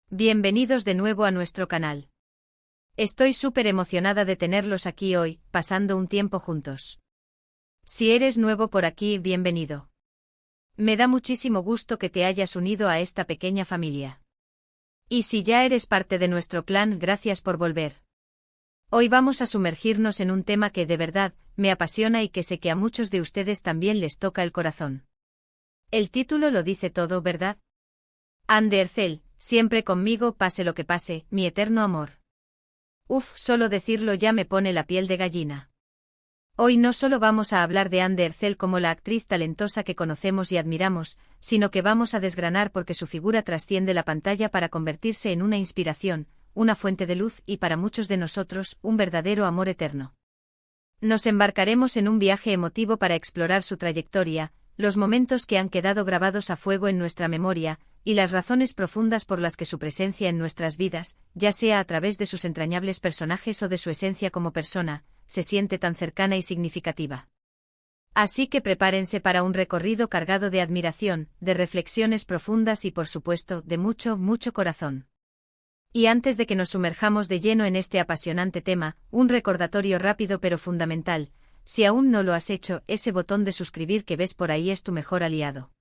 Bienvenidos de nuevo a nuestro canal. Estoy súper emocionada de tenerlos aquí hoy, pasando un tiempo juntos. Si eres nuevo por aquí, bienvenido. Me da muchísimo gusto que te hayas unido a esta pequeña familia. Y si ya eres parte de nuestro clan, gracias por volver. Hoy vamos a sumergirnos en un tema que de verdad me apasiona y que sé que a muchos de ustedes también les toca el corazón. El título lo dice todo, ¿verdad? Anne Ercel, siempre conmigo pase lo que pase, mi eterno amor. Uf, solo decirlo ya me pone la piel de gallina. Hoy no solo vamos a hablar de Anne Ercel como la actriz talentosa que conocemos y admiramos, sino que vamos a desgranar porque su figura trasciende la pantalla para convertirse en una inspiración, una fuente de luz y para muchos de nosotros, un verdadero amor eterno. Nos embarcaremos en un viaje emotivo para explorar su trayectoria, los momentos que han quedado grabados a fuego en nuestra memoria, y las razones profundas por las que su presencia en nuestras vidas, ya sea a través de sus entrañables personajes o de su esencia como persona, se siente tan cercana y significativa. Así que prepárense para un recorrido cargado de admiración, de reflexiones profundas y por supuesto, de mucho, mucho corazón. Y antes de que nos sumerjamos de lleno en este apasionante tema, un recordatorio rápido pero fundamental: si aún no lo has hecho, ese botón de suscribir que ves por ahí es tu mejor aliado.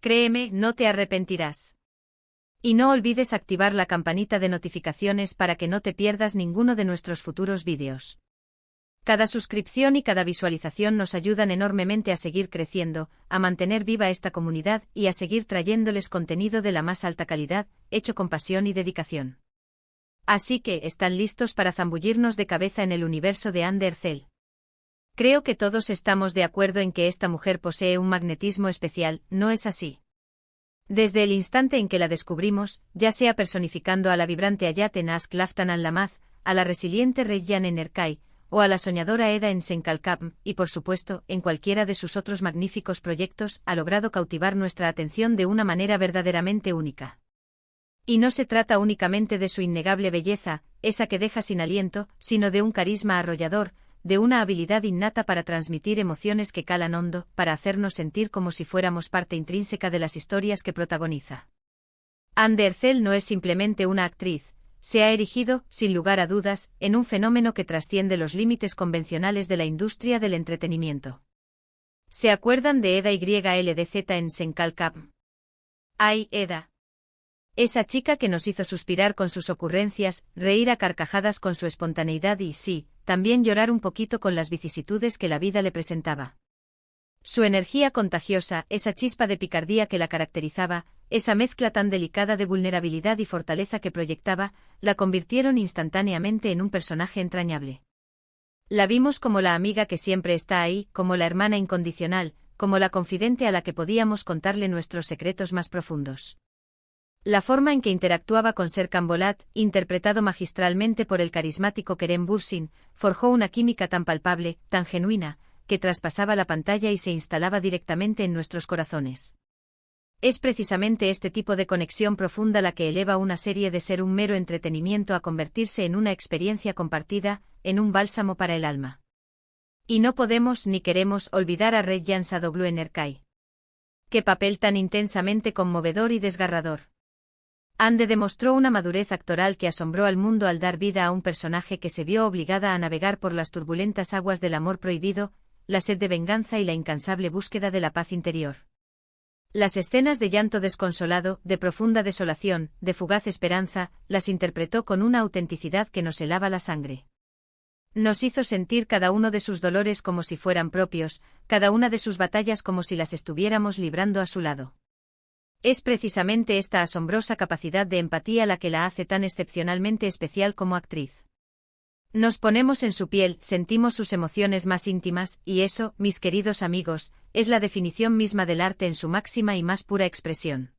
Créeme, no te arrepentirás. Y no olvides activar la campanita de notificaciones para que no te pierdas ninguno de nuestros futuros vídeos. Cada suscripción y cada visualización nos ayudan enormemente a seguir creciendo, a mantener viva esta comunidad y a seguir trayéndoles contenido de la más alta calidad, hecho con pasión y dedicación. Así que, ¿están listos para zambullirnos de cabeza en el universo de Anne Ercel? Creo que todos estamos de acuerdo en que esta mujer posee un magnetismo especial, ¿no es así? Desde el instante en que la descubrimos, ya sea personificando a la vibrante Ayat en Ask Laftan al-Lamaz, a la resiliente Reggiane en Erkai, o a la soñadora Eda en Senkalkam, y por supuesto, en cualquiera de sus otros magníficos proyectos, ha logrado cautivar nuestra atención de una manera verdaderamente única. Y no se trata únicamente de su innegable belleza, esa que deja sin aliento, sino de un carisma arrollador, de una habilidad innata para transmitir emociones que calan hondo, para hacernos sentir como si fuéramos parte intrínseca de las historias que protagoniza. Anne Ercel no es simplemente una actriz. Se ha erigido, sin lugar a dudas, en un fenómeno que trasciende los límites convencionales de la industria del entretenimiento. ¿Se acuerdan de Eda YLDZ en Senkalkam? ¡Ay, Eda! Esa chica que nos hizo suspirar con sus ocurrencias, reír a carcajadas con su espontaneidad y, sí, también llorar un poquito con las vicisitudes que la vida le presentaba. Su energía contagiosa, esa chispa de picardía que la caracterizaba, esa mezcla tan delicada de vulnerabilidad y fortaleza que proyectaba, la convirtieron instantáneamente en un personaje entrañable. La vimos como la amiga que siempre está ahí, como la hermana incondicional, como la confidente a la que podíamos contarle nuestros secretos más profundos. La forma en que interactuaba con Serkan Bolat, interpretado magistralmente por el carismático Kerem Bürsin, forjó una química tan palpable, tan genuina, que traspasaba la pantalla y se instalaba directamente en nuestros corazones. Es precisamente este tipo de conexión profunda la que eleva una serie de ser un mero entretenimiento a convertirse en una experiencia compartida, en un bálsamo para el alma. Y no podemos ni queremos olvidar a Reggiane Sadoglu en Erkai. ¡Qué papel tan intensamente conmovedor y desgarrador! Anne demostró una madurez actoral que asombró al mundo al dar vida a un personaje que se vio obligada a navegar por las turbulentas aguas del amor prohibido, la sed de venganza y la incansable búsqueda de la paz interior. Las escenas de llanto desconsolado, de profunda desolación, de fugaz esperanza, las interpretó con una autenticidad que nos helaba la sangre. Nos hizo sentir cada uno de sus dolores como si fueran propios, cada una de sus batallas como si las estuviéramos librando a su lado. Es precisamente esta asombrosa capacidad de empatía la que la hace tan excepcionalmente especial como actriz. Nos ponemos en su piel, sentimos sus emociones más íntimas, y eso, mis queridos amigos, es la definición misma del arte en su máxima y más pura expresión.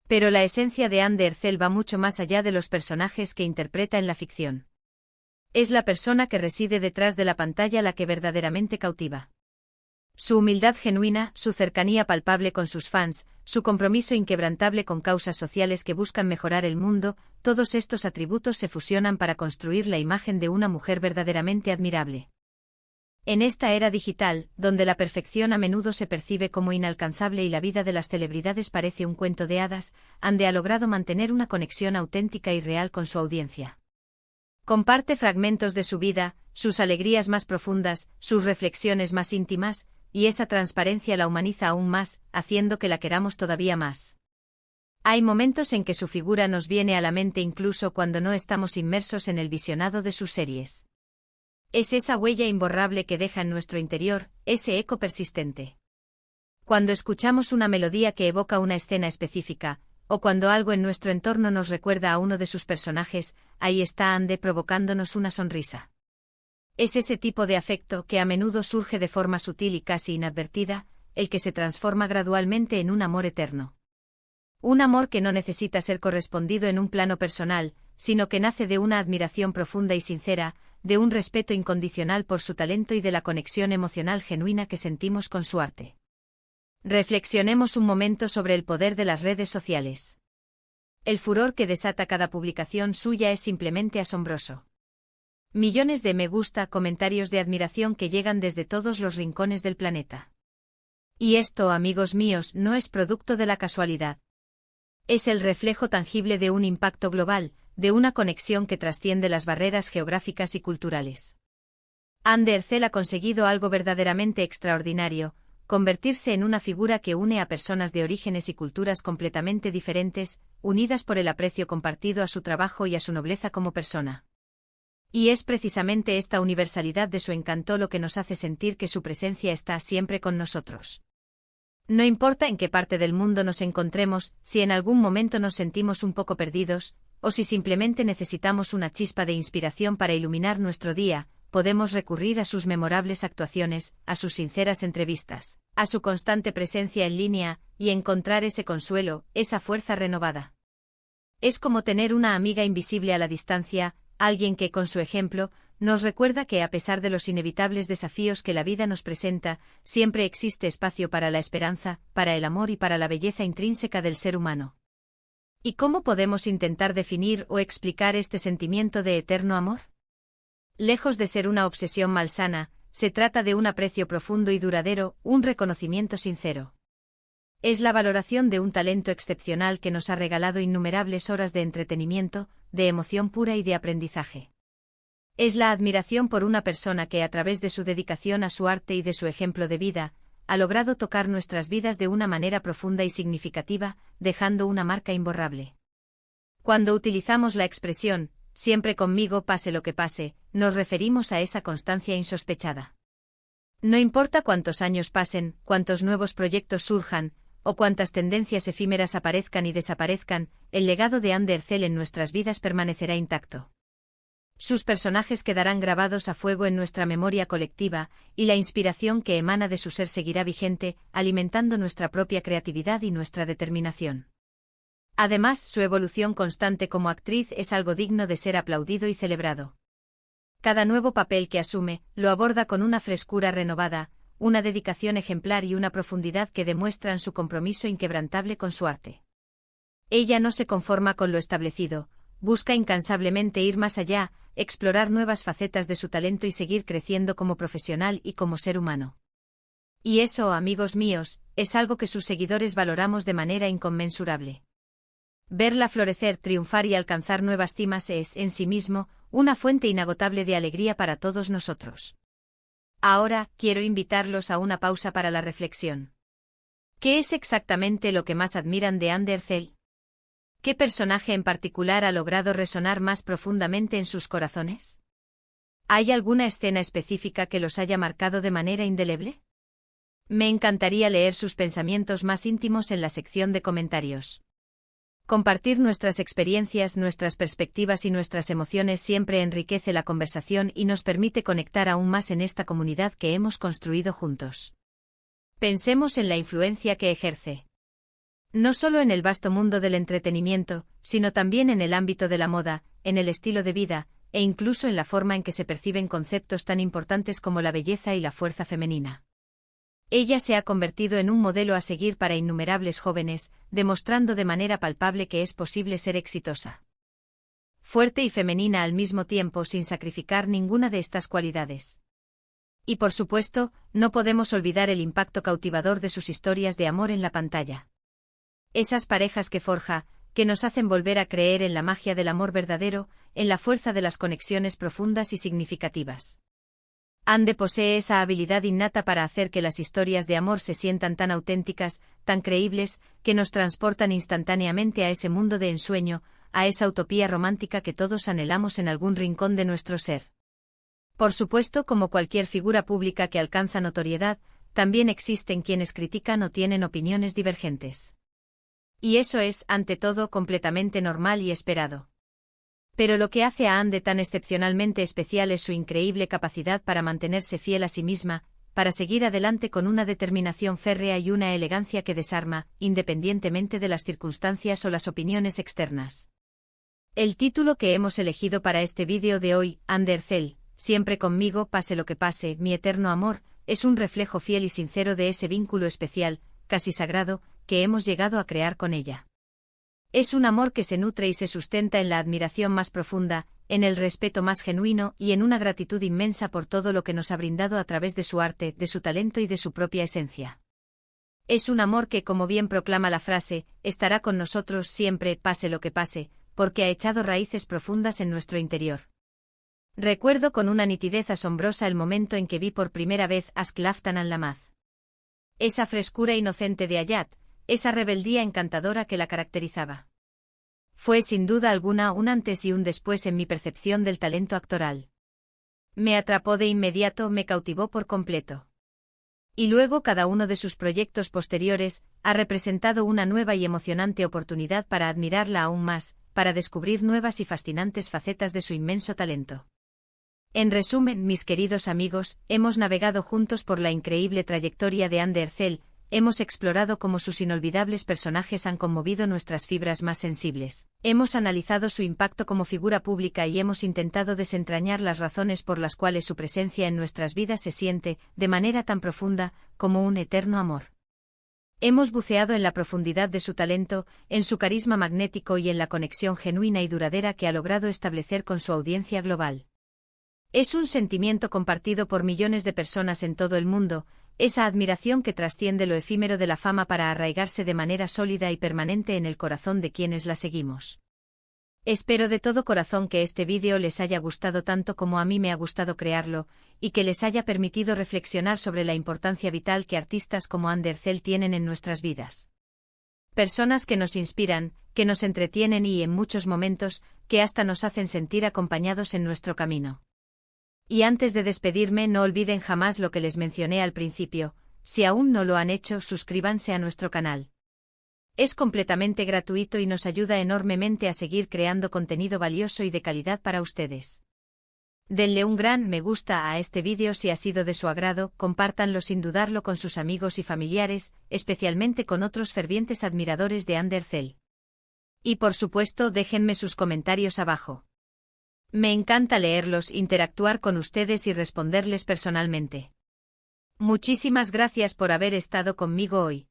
Pero la esencia de Anne Ercel va mucho más allá de los personajes que interpreta en la ficción. Es la persona que reside detrás de la pantalla la que verdaderamente cautiva. Su humildad genuina, su cercanía palpable con sus fans, su compromiso inquebrantable con causas sociales que buscan mejorar el mundo, todos estos atributos se fusionan para construir la imagen de una mujer verdaderamente admirable. En esta era digital, donde la perfección a menudo se percibe como inalcanzable y la vida de las celebridades parece un cuento de hadas, Ande ha logrado mantener una conexión auténtica y real con su audiencia. Comparte fragmentos de su vida, sus alegrías más profundas, sus reflexiones más íntimas, y esa transparencia la humaniza aún más, haciendo que la queramos todavía más. Hay momentos en que su figura nos viene a la mente incluso cuando no estamos inmersos en el visionado de sus series. Es esa huella imborrable que deja en nuestro interior, ese eco persistente. Cuando escuchamos una melodía que evoca una escena específica, o cuando algo en nuestro entorno nos recuerda a uno de sus personajes, ahí está Ande provocándonos una sonrisa. Es ese tipo de afecto que a menudo surge de forma sutil y casi inadvertida, el que se transforma gradualmente en un amor eterno. Un amor que no necesita ser correspondido en un plano personal, sino que nace de una admiración profunda y sincera, de un respeto incondicional por su talento y de la conexión emocional genuina que sentimos con su arte. Reflexionemos un momento sobre el poder de las redes sociales. El furor que desata cada publicación suya es simplemente asombroso. Millones de me gusta, comentarios de admiración que llegan desde todos los rincones del planeta. Y esto, amigos míos, no es producto de la casualidad. Es el reflejo tangible de un impacto global, de una conexión que trasciende las barreras geográficas y culturales. Ande Ercel ha conseguido algo verdaderamente extraordinario, convertirse en una figura que une a personas de orígenes y culturas completamente diferentes, unidas por el aprecio compartido a su trabajo y a su nobleza como persona. Y es precisamente esta universalidad de su encanto lo que nos hace sentir que su presencia está siempre con nosotros. No importa en qué parte del mundo nos encontremos, si en algún momento nos sentimos un poco perdidos, o si simplemente necesitamos una chispa de inspiración para iluminar nuestro día, podemos recurrir a sus memorables actuaciones, a sus sinceras entrevistas, a su constante presencia en línea, y encontrar ese consuelo, esa fuerza renovada. Es como tener una amiga invisible a la distancia, alguien que, con su ejemplo, nos recuerda que a pesar de los inevitables desafíos que la vida nos presenta, siempre existe espacio para la esperanza, para el amor y para la belleza intrínseca del ser humano. ¿Y cómo podemos intentar definir o explicar este sentimiento de eterno amor? Lejos de ser una obsesión malsana, se trata de un aprecio profundo y duradero, un reconocimiento sincero. Es la valoración de un talento excepcional que nos ha regalado innumerables horas de entretenimiento, de emoción pura y de aprendizaje. Es la admiración por una persona que a través de su dedicación a su arte y de su ejemplo de vida, ha logrado tocar nuestras vidas de una manera profunda y significativa, dejando una marca imborrable. Cuando utilizamos la expresión, siempre conmigo pase lo que pase, nos referimos a esa constancia insospechada. No importa cuántos años pasen, cuántos nuevos proyectos surjan, o cuántas tendencias efímeras aparezcan y desaparezcan, el legado de Ande Ercel en nuestras vidas permanecerá intacto. Sus personajes quedarán grabados a fuego en nuestra memoria colectiva, y la inspiración que emana de su ser seguirá vigente, alimentando nuestra propia creatividad y nuestra determinación. Además, su evolución constante como actriz es algo digno de ser aplaudido y celebrado. Cada nuevo papel que asume, lo aborda con una frescura renovada, una dedicación ejemplar y una profundidad que demuestran su compromiso inquebrantable con su arte. Ella no se conforma con lo establecido, busca incansablemente ir más allá, explorar nuevas facetas de su talento y seguir creciendo como profesional y como ser humano. Y eso, amigos míos, es algo que sus seguidores valoramos de manera inconmensurable. Verla florecer, triunfar y alcanzar nuevas cimas es, en sí mismo, una fuente inagotable de alegría para todos nosotros. Ahora, quiero invitarlos a una pausa para la reflexión. ¿Qué es exactamente lo que más admiran de Ande Ercel? ¿Qué personaje en particular ha logrado resonar más profundamente en sus corazones? ¿Hay alguna escena específica que los haya marcado de manera indeleble? Me encantaría leer sus pensamientos más íntimos en la sección de comentarios. Compartir nuestras experiencias, nuestras perspectivas y nuestras emociones siempre enriquece la conversación y nos permite conectar aún más en esta comunidad que hemos construido juntos. Pensemos en la influencia que ejerce. No solo en el vasto mundo del entretenimiento, sino también en el ámbito de la moda, en el estilo de vida, e incluso en la forma en que se perciben conceptos tan importantes como la belleza y la fuerza femenina. Ella se ha convertido en un modelo a seguir para innumerables jóvenes, demostrando de manera palpable que es posible ser exitosa. Fuerte y femenina al mismo tiempo sin sacrificar ninguna de estas cualidades. Y por supuesto, no podemos olvidar el impacto cautivador de sus historias de amor en la pantalla. Esas parejas que forja, que nos hacen volver a creer en la magia del amor verdadero, en la fuerza de las conexiones profundas y significativas. Ande posee esa habilidad innata para hacer que las historias de amor se sientan tan auténticas, tan creíbles, que nos transportan instantáneamente a ese mundo de ensueño, a esa utopía romántica que todos anhelamos en algún rincón de nuestro ser. Por supuesto, como cualquier figura pública que alcanza notoriedad, también existen quienes critican o tienen opiniones divergentes. Y eso es, ante todo, completamente normal y esperado. Pero lo que hace a Ande tan excepcionalmente especial es su increíble capacidad para mantenerse fiel a sí misma, para seguir adelante con una determinación férrea y una elegancia que desarma, independientemente de las circunstancias o las opiniones externas. El título que hemos elegido para este vídeo de hoy, Ande Ercel, siempre conmigo, pase lo que pase, mi eterno amor, es un reflejo fiel y sincero de ese vínculo especial, casi sagrado, que hemos llegado a crear con ella. Es un amor que se nutre y se sustenta en la admiración más profunda, en el respeto más genuino y en una gratitud inmensa por todo lo que nos ha brindado a través de su arte, de su talento y de su propia esencia. Es un amor que, como bien proclama la frase, estará con nosotros siempre, pase lo que pase, porque ha echado raíces profundas en nuestro interior. Recuerdo con una nitidez asombrosa el momento en que vi por primera vez Ask Laftan an Lamaz. Esa frescura inocente de Ayat, esa rebeldía encantadora que la caracterizaba. Fue sin duda alguna un antes y un después en mi percepción del talento actoral. Me atrapó de inmediato, me cautivó por completo. Y luego cada uno de sus proyectos posteriores ha representado una nueva y emocionante oportunidad para admirarla aún más, para descubrir nuevas y fascinantes facetas de su inmenso talento. En resumen, mis queridos amigos, hemos navegado juntos por la increíble trayectoria de Ande Ercel, hemos explorado cómo sus inolvidables personajes han conmovido nuestras fibras más sensibles, hemos analizado su impacto como figura pública y hemos intentado desentrañar las razones por las cuales su presencia en nuestras vidas se siente, de manera tan profunda, como un eterno amor. Hemos buceado en la profundidad de su talento, en su carisma magnético y en la conexión genuina y duradera que ha logrado establecer con su audiencia global. Es un sentimiento compartido por millones de personas en todo el mundo, esa admiración que trasciende lo efímero de la fama para arraigarse de manera sólida y permanente en el corazón de quienes la seguimos. Espero de todo corazón que este vídeo les haya gustado tanto como a mí me ha gustado crearlo, y que les haya permitido reflexionar sobre la importancia vital que artistas como Ande Ercel tienen en nuestras vidas. Personas que nos inspiran, que nos entretienen y, en muchos momentos, que hasta nos hacen sentir acompañados en nuestro camino. Y antes de despedirme, no olviden jamás lo que les mencioné al principio, si aún no lo han hecho, suscríbanse a nuestro canal. Es completamente gratuito y nos ayuda enormemente a seguir creando contenido valioso y de calidad para ustedes. Denle un gran me gusta a este vídeo si ha sido de su agrado, compártanlo sin dudarlo con sus amigos y familiares, especialmente con otros fervientes admiradores de Ande Ercel. Y por supuesto, déjenme sus comentarios abajo. Me encanta leerlos, interactuar con ustedes y responderles personalmente. Muchísimas gracias por haber estado conmigo hoy.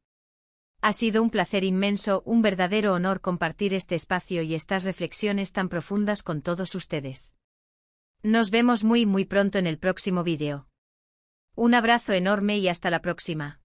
Ha sido un placer inmenso, un verdadero honor compartir este espacio y estas reflexiones tan profundas con todos ustedes. Nos vemos muy pronto en el próximo vídeo. Un abrazo enorme y hasta la próxima.